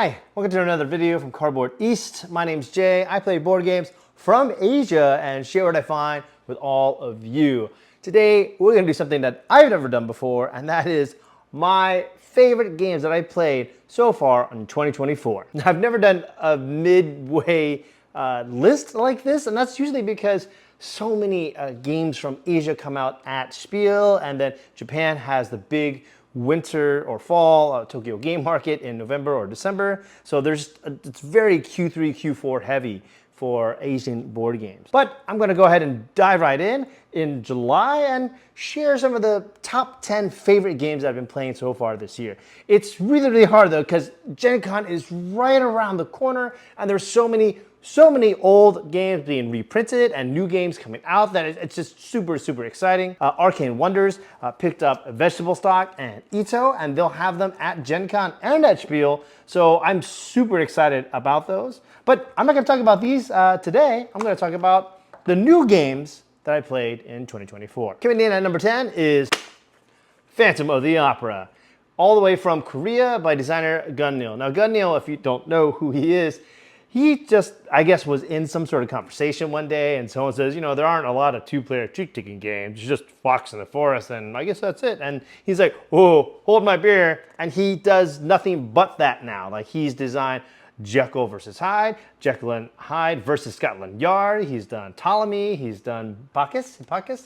Hi, welcome to another video from Cardboard East. My name's Jay. I play board games from Asia and share what I find with all of you. Today, we're gonna do something that I've never done before, and that is my favorite games that I played so far in 2024. Now, I've never done a midway list like this, and that's usually because so many games from Asia come out at Spiel, and then Japan has the big winter or fall Tokyo Game Market in November or December. So it's very Q3, Q4 heavy for Asian board games. But I'm gonna go ahead and dive right in July and share some of the top 10 favorite games I've been playing so far this year. It's really, really hard though, because Gen Con is right around the corner and there's so many old games being reprinted and new games coming out that it's just super, super exciting. Arcane Wonders picked up Vegetable Stock and Ito, and they'll have them at Gen Con and at Spiel. So I'm super excited about those. But I'm not gonna talk about these today. I'm gonna talk about the new games that I played in 2024. Coming in at number 10 is Phantom of the Opera, all the way from Korea by designer Gunnil. Now Gunnil, if you don't know who he is, he just, I guess, was in some sort of conversation one day and someone says, you know, there aren't a lot of two-player trick-taking games, it's just Fox in the Forest, and I guess that's it. And he's like, oh, hold my beer. And he does nothing but that now. Like, he's designed Jekyll versus Hyde, Jekyll and Hyde versus Scotland Yard. He's done Ptolemy, he's done Hipparchus?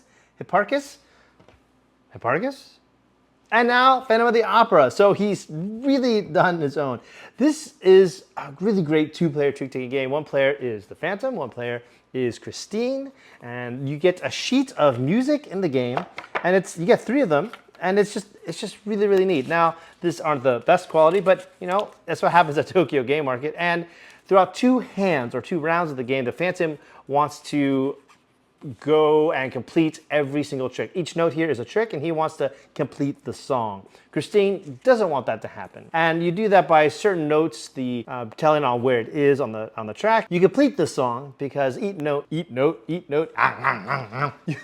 And now Phantom of the Opera. So he's really done his own. This is a really great two-player trick-taking game. One player is the Phantom, one player is Christine, and you get a sheet of music in the game, and you get 3 of them, and it's just really, really neat. Now, these aren't the best quality, but you know, that's what happens at Tokyo Game Market. And throughout 2 hands or 2 rounds of the game, the Phantom wants to go and complete every single trick. Each note here is a trick and he wants to complete the song. Christine doesn't want that to happen. And you do that by certain notes, telling on where it is on the track. You complete the song because each note, you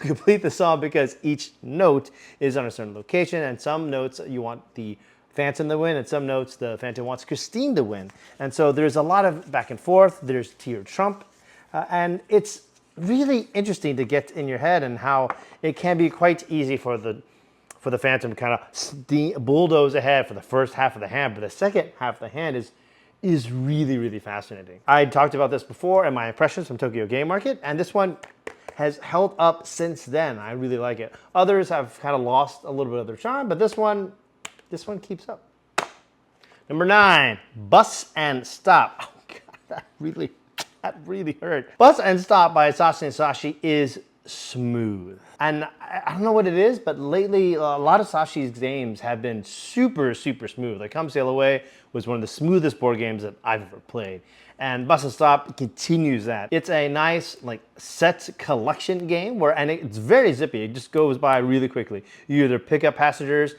complete the song because each note is on a certain location, and some notes you want the Phantom to win, and some notes the Phantom wants Christine to win. And so there's a lot of back and forth. There's tiered trump, and it's really interesting to get in your head, and how it can be quite easy for the Phantom to kind of bulldoze ahead for the first half of the hand, but the second half of the hand is really, really fascinating. I talked about this before in my impressions from Tokyo Game Market, and this one has held up since then. I really like it. Others have kind of lost a little bit of their charm, but this one keeps up. Number 9, Bus and Stop. Oh God, that really hurt. Bus and Stop by Sashi and Sashi is smooth. And I don't know what it is, but lately a lot of Sashi's games have been super, super smooth. Like Come Sail Away was one of the smoothest board games that I've ever played. And Bus and Stop continues that. It's a nice set collection game and it's very zippy. It just goes by really quickly. You either pick up passengers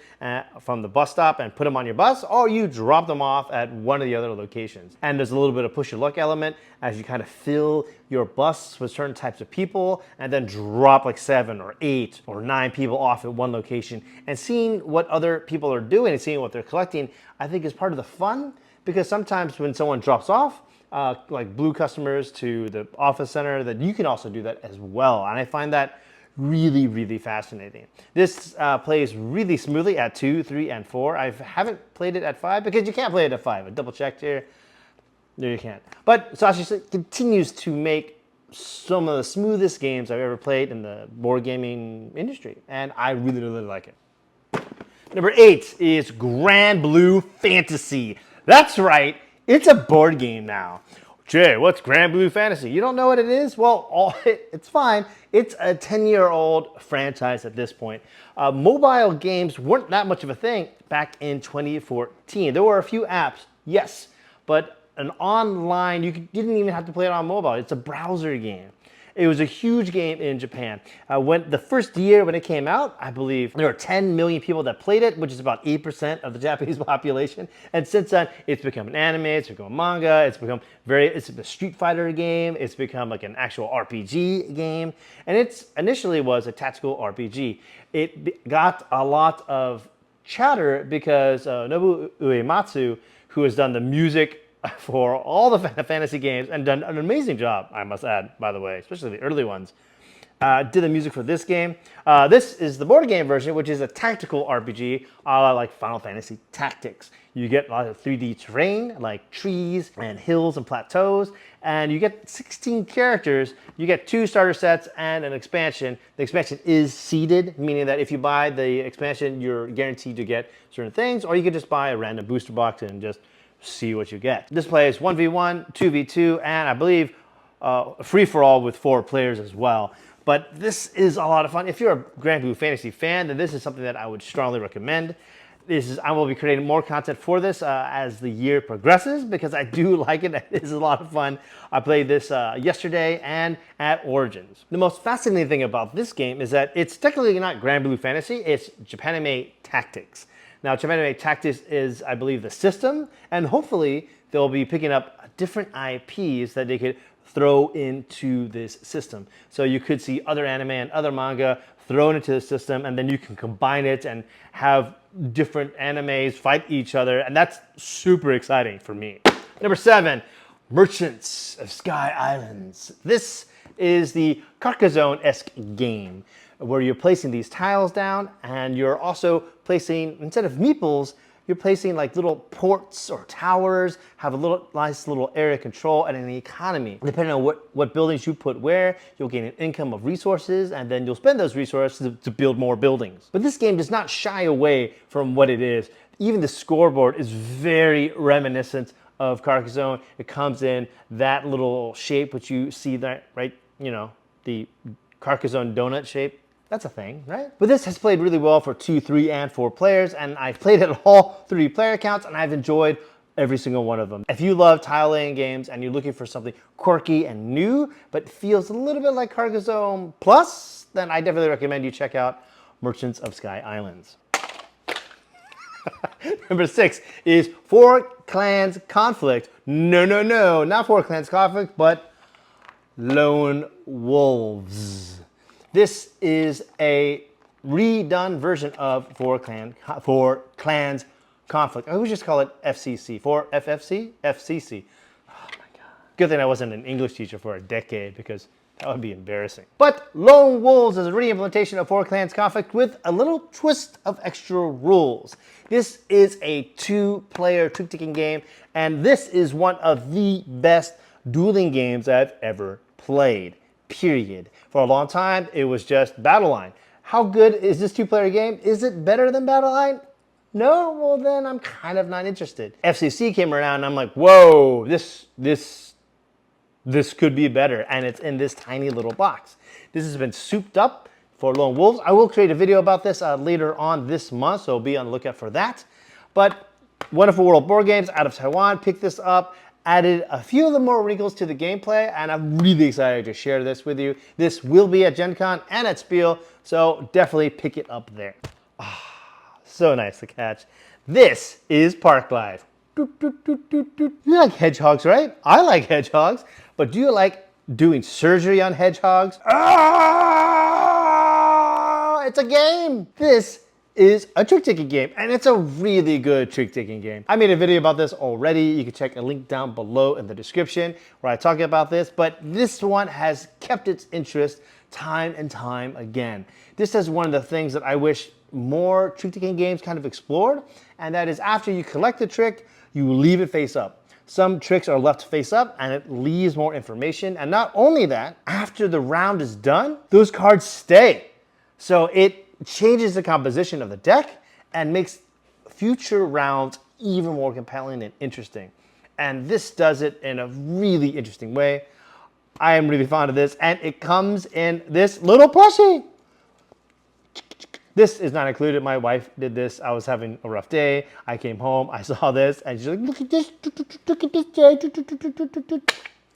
from the bus stop and put them on your bus, or you drop them off at one of the other locations. And there's a little bit of push your luck element as you kind of fill your bus with certain types of people and then drop 7 or 8 or 9 people off at one location. And seeing what other people are doing and seeing what they're collecting, I think is part of the fun, because sometimes when someone drops off, like blue customers to the office center, that you can also do that as well. And I find that really, really fascinating. This plays really smoothly at 2, 3, and 4. I haven't played it at 5 because you can't play it at 5. I double checked here. No, you can't. But Sashi continues to make some of the smoothest games I've ever played in the board gaming industry. And I really, really like it. Number 8 is Grand Blue Fantasy. That's right. It's a board game now. Jay, what's Grand Blue Fantasy? You don't know what it is? Well, it's fine. It's a 10-year-old franchise at this point. Mobile games weren't that much of a thing back in 2014. There were a few apps, yes, but an online, you didn't even have to play it on mobile. It's a browser game. It was a huge game in Japan. When the first year when it came out, I believe there were 10 million people that played it, which is about 8% of the Japanese population. And since then, it's become an anime, it's become a manga, it's a Street Fighter game, it's become an actual RPG game. And it initially was a tactical RPG. It got a lot of chatter because Nobu Uematsu, who has done the music for all the fantasy games and done an amazing job, I must add, by the way, especially the early ones. Did the music for this game. This is the board game version, which is a tactical RPG, like Final Fantasy Tactics. You get a lot of 3D terrain, like trees and hills and plateaus, and you get 16 characters. You get 2 starter sets and an expansion. The expansion is seeded, meaning that if you buy the expansion, you're guaranteed to get certain things, or you could just buy a random booster box and just see what you get. This plays 1v1, 2v2, and I believe free-for-all with 4 players as well. But this is a lot of fun. If you're a Grand Blue Fantasy fan, then this is something that I would strongly recommend. I will be creating more content for this as the year progresses because I do like it. It is a lot of fun. I played this yesterday and at Origins. The most fascinating thing about this game is that it's technically not Grand Blue Fantasy, it's Japanime Tactics. Now, Japanime Tactics is, I believe, the system, and hopefully they'll be picking up different IPs that they could throw into this system. So you could see other anime and other manga thrown into the system, and then you can combine it and have different animes fight each other, and that's super exciting for me. Number 7, Merchants of Sky Islands. This is the Carcassonne-esque game where you're placing these tiles down, and you're also placing, instead of meeples, you're placing like little ports or towers, have a nice little area control and an economy. Depending on what buildings you put where, you'll gain an income of resources, and then you'll spend those resources to build more buildings. But this game does not shy away from what it is. Even the scoreboard is very reminiscent of Carcassonne. It comes in that little shape, which you see that, right? You know, the Carcassonne donut shape. That's a thing, right? But this has played really well for 2, 3, and 4 players, and I've played it all 3 player counts, and I've enjoyed every single one of them. If you love tile laying games and you're looking for something quirky and new, but feels a little bit like Carcassonne Plus, then I definitely recommend you check out Merchants of Sky Islands. Number 6 is 4 Clans Conflict. No, not 4 Clans Conflict, but Lone Wolves. This is a redone version of 4 Clans Conflict. I would just call it FCC. 4 FFC? FCC. Oh my God. Good thing I wasn't an English teacher for a decade because that would be embarrassing. But Lone Wolves is a re-implementation of 4 Clans Conflict with a little twist of extra rules. This is a 2-player trick-taking game, and this is one of the best dueling games I've ever played. Period. For a long time, it was just Battleline. How good is this 2-player game? Is it better than Battleline? No? Well, then I'm kind of not interested. FCC came around, and I'm like, whoa, this could be better, and it's in this tiny little box. This has been souped up for Lone Wolves. I will create a video about this later on this month, so be on the lookout for that. But Wonderful World Board Games out of Taiwan picked this up, added a few of the more wrinkles to the gameplay, and I'm really excited to share this with you. This will be at Gen Con and at Spiel, so definitely pick it up there. So nice to catch. This is Park Life. You like hedgehogs, right? I like hedgehogs, but do you like doing surgery on hedgehogs? It's a game. This is a trick-taking game, and it's a really good trick-taking game. I made a video about this already. You can check a link down below in the description where I talk about this, but this one has kept its interest time and time again. This is one of the things that I wish more trick-taking games kind of explored, and that is after you collect the trick, you leave it face up. Some tricks are left face up and it leaves more information, and not only that, after the round is done, those cards stay. So it changes the composition of the deck and makes future rounds even more compelling and interesting. And this does it in a really interesting way. I am really fond of this, and it comes in this little plushie. This is not included. My wife did this. I was having a rough day. I came home, I saw this, and she's like, look at this, look at this.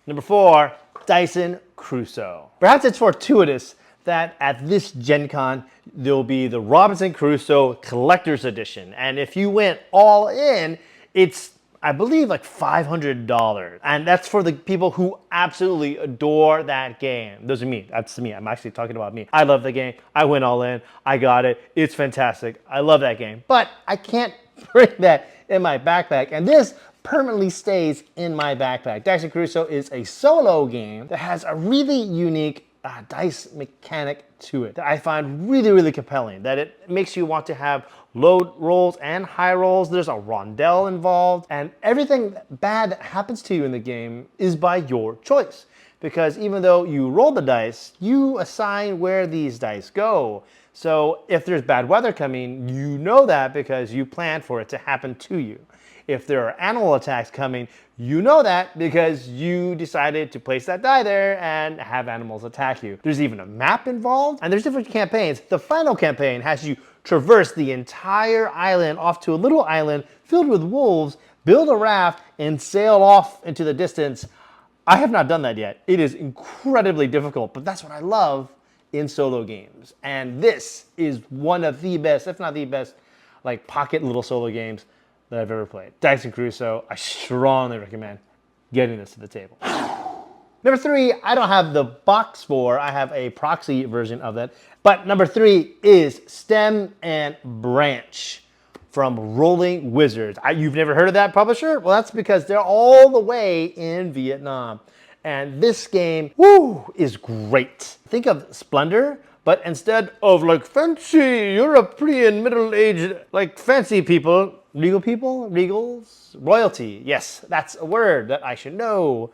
Number 4, Dieson Crusoe. Perhaps it's fortuitous that at this Gen Con, there'll be the Robinson Crusoe Collector's Edition. And if you went all in, it's, I believe, like $500. And that's for the people who absolutely adore that game. Those are me. That's me. I'm actually talking about me. I love the game. I went all in. I got it. It's fantastic. I love that game. But I can't bring that in my backpack. And this permanently stays in my backpack. Dieson Crusoe is a solo game that has a really unique dice mechanic to it that I find really, really compelling, that it makes you want to have low rolls and high rolls. There's a rondelle involved, and everything bad that happens to you in the game is by your choice. Because even though you roll the dice, you assign where these dice go. So if there's bad weather coming, you know that because you planned for it to happen to you. If there are animal attacks coming, you know that because you decided to place that die there and have animals attack you. There's even a map involved, and there's different campaigns. The final campaign has you traverse the entire island off to a little island filled with wolves, build a raft, and sail off into the distance. I have not done that yet. It is incredibly difficult, but that's what I love in solo games. And this is one of the best, if not the best, like pocket little solo games that I've ever played. Dieson Crusoe, I strongly recommend getting this to the table. Number 3, I don't have the box for, I have a proxy version of that. But number 3 is Stem and Branch from Rolling Wizards. You've never heard of that publisher? Well, that's because they're all the way in Vietnam. And this game, woo, is great. Think of Splendor, but instead of like fancy European middle-aged, like fancy people, regal people, regals, royalty. Yes, that's a word that I should know.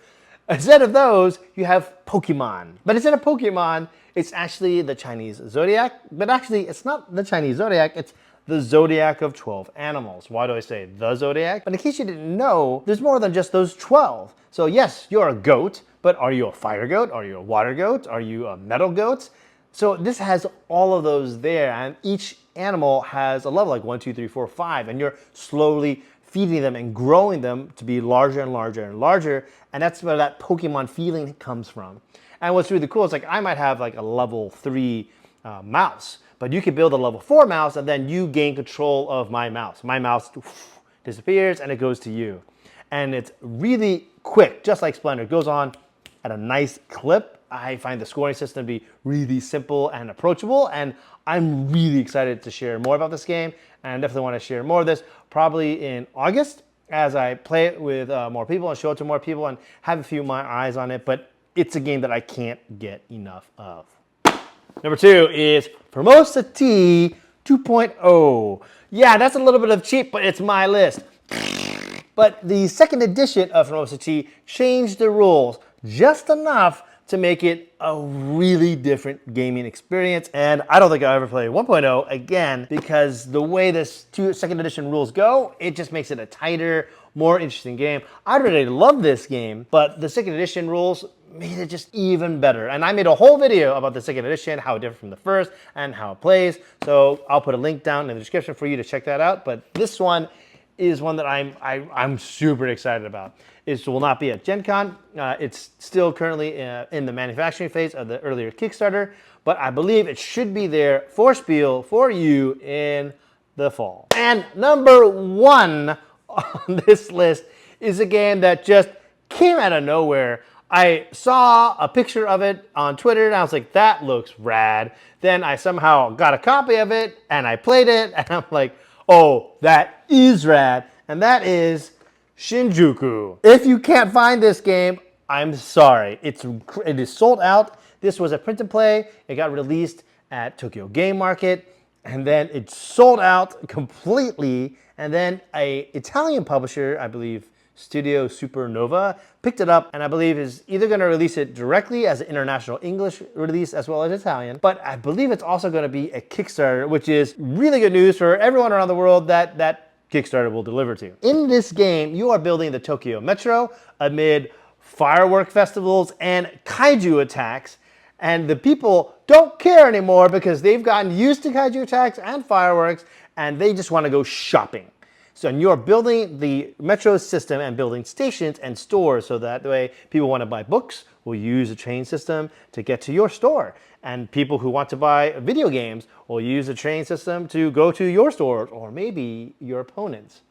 Instead of those, you have Pokemon. But instead of Pokemon, it's actually the Chinese zodiac. But actually, it's not the Chinese zodiac, it's the zodiac of 12 animals. Why do I say the zodiac? But in case you didn't know, there's more than just those 12. So yes, you're a goat, but are you a fire goat? Are you a water goat? Are you a metal goat? So this has all of those there, and each animal has a level like 1, 2, 3, 4, 5, and you're slowly feeding them and growing them to be larger and larger and larger, and that's where that Pokemon feeling comes from. And what's really cool is like I might have like a level 3 mouse, but you could build a level 4 mouse and then you gain control of my mouse. My mouse disappears and it goes to you. And it's really quick, just like Splendor. It goes on at a nice clip. I find the scoring system to be really simple and approachable, and I'm really excited to share more about this game, and definitely want to share more of this probably in August as I play it with more people and show it to more people and have a few of my eyes on it, but it's a game that I can't get enough of. Number 2 is Formosa T 2.0. Yeah, that's a little bit of cheap, but it's my list. But the second edition of Formosa T changed the rules just enough to make it a really different gaming experience. And I don't think I'll ever play 1.0 again because the way this second edition rules go, it just makes it a tighter, more interesting game. I already love this game, but the second edition rules made it just even better. And I made a whole video about the second edition, how it differs from the first, and how it plays. So I'll put a link down in the description for you to check that out. But this one is one that I'm super excited about. It will not be at Gen Con. It's still currently in the manufacturing phase of the earlier Kickstarter, but I believe it should be there for Spiel for you in the fall. And number 1 on this list is a game that just came out of nowhere. I saw a picture of it on Twitter and I was like, that looks rad. Then I somehow got a copy of it and I played it and I'm like, oh, that is rad. And that is Shinjuku. If you can't find this game, I'm sorry. It is sold out. This was a print and play. It got released at Tokyo Game Market, and then it sold out completely. And then a Italian publisher, I believe, Studio Supernova, picked it up, and I believe is either going to release it directly as an international English release as well as Italian, but I believe it's also going to be a Kickstarter, which is really good news for everyone around the world that Kickstarter will deliver to. In this game, you are building the Tokyo Metro amid firework festivals and kaiju attacks, and the people don't care anymore because they've gotten used to kaiju attacks and fireworks, and they just want to go shopping. So you're building the metro system and building stations and stores so that way people want to buy books will use the train system to get to your store. And people who want to buy video games will use the train system to go to your store or maybe your opponent's.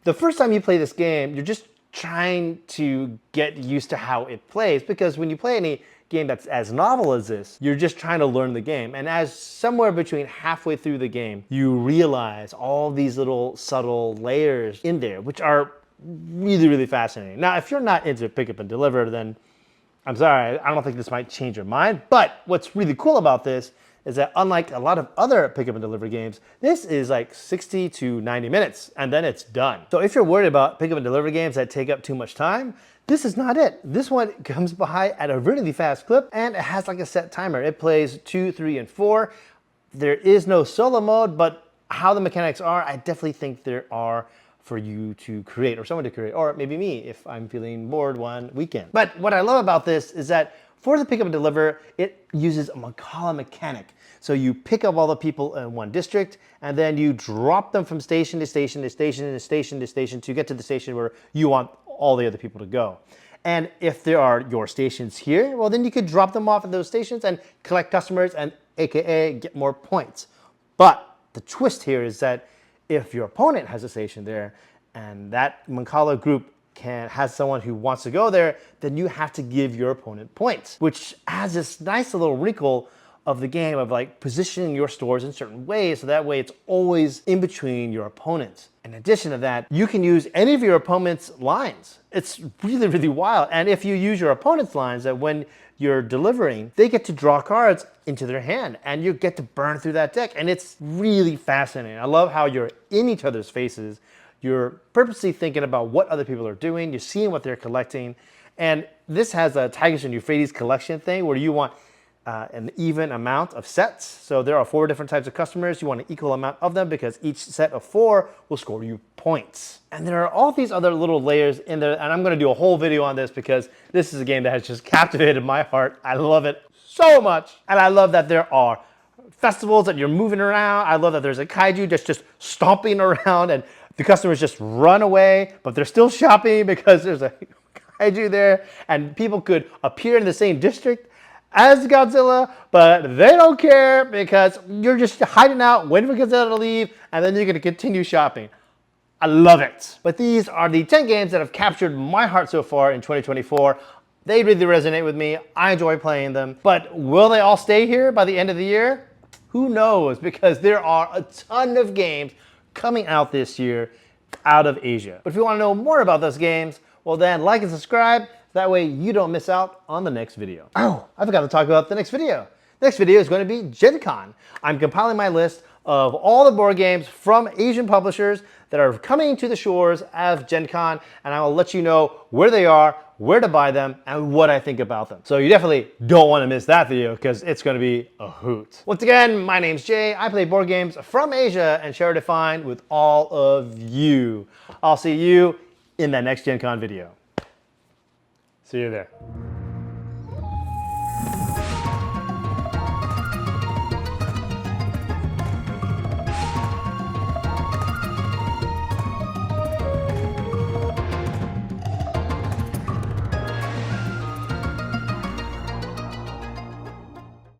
The first time you play this game, you're just trying to get used to how it plays, because when you play any game that's as novel as this, you're just trying to learn the game. And as somewhere between halfway through the game, you realize all these little subtle layers in there, which are really, really fascinating. Now, if you're not into pick up and deliver, then I'm sorry, I don't think this might change your mind. But what's really cool about this is that unlike a lot of other pick up and deliver games, this is like 60 to 90 minutes and then it's done. So if you're worried about pick up and deliver games that take up too much time, this is not it. This one comes by at a really fast clip and it has like a set timer. It plays 2, 3, and 4. There is no solo mode, but how the mechanics are, I definitely think there are for you to create or someone to create, or maybe me if I'm feeling bored one weekend. But what I love about this is that for the pick up and deliver, it uses a Mancala mechanic. So you pick up all the people in one district and then you drop them from station to station to station to station to station to get to the station where you want all the other people to go. And if there are your stations here, well, then you could drop them off at those stations and collect customers and AKA get more points. But the twist here is that if your opponent has a station there and that Mancala group has someone who wants to go there, then you have to give your opponent points, which adds this nice little wrinkle of the game of like positioning your stores in certain ways so that way it's always in between your opponents. In addition to that, you can use any of your opponent's lines. It's really, really wild. And if you use your opponent's lines, that when you're delivering, they get to draw cards into their hand and you get to burn through that deck. And it's really fascinating. I love how you're in each other's faces. You're purposely thinking about what other people are doing. You're seeing what they're collecting. And this has a Tigris and Euphrates collection thing where you want an even amount of sets. So there are 4 different types of customers. You want an equal amount of them because each set of 4 will score you points. And there are all these other little layers in there. And I'm going to do a whole video on this because this is a game that has just captivated my heart. I love it so much. And I love that there are festivals that you're moving around. I love that there's a kaiju that's just stomping around and the customers just run away, but they're still shopping because there's a kaiju there and people could appear in the same district as Godzilla, but they don't care because you're just hiding out, waiting for Godzilla to leave, and then you're going to continue shopping. I love it. But these are the 10 games that have captured my heart so far in 2024. They really resonate with me. I enjoy playing them. But will they all stay here by the end of the year? Who knows? Because there are a ton of games coming out this year out of Asia. But if you want to know more about those games, well then like and subscribe. That way you don't miss out on the next video. Oh, I forgot to talk about the next video. The next video is going to be Gen Con. I'm compiling my list of all the board games from Asian publishers that are coming to the shores of Gen Con, and I will let you know where they are, where to buy them, and what I think about them. So you definitely don't want to miss that video because it's going to be a hoot. Once again, my name's Jay. I play board games from Asia and share Defined with all of you. I'll see you in that next Gen Con video. See you there.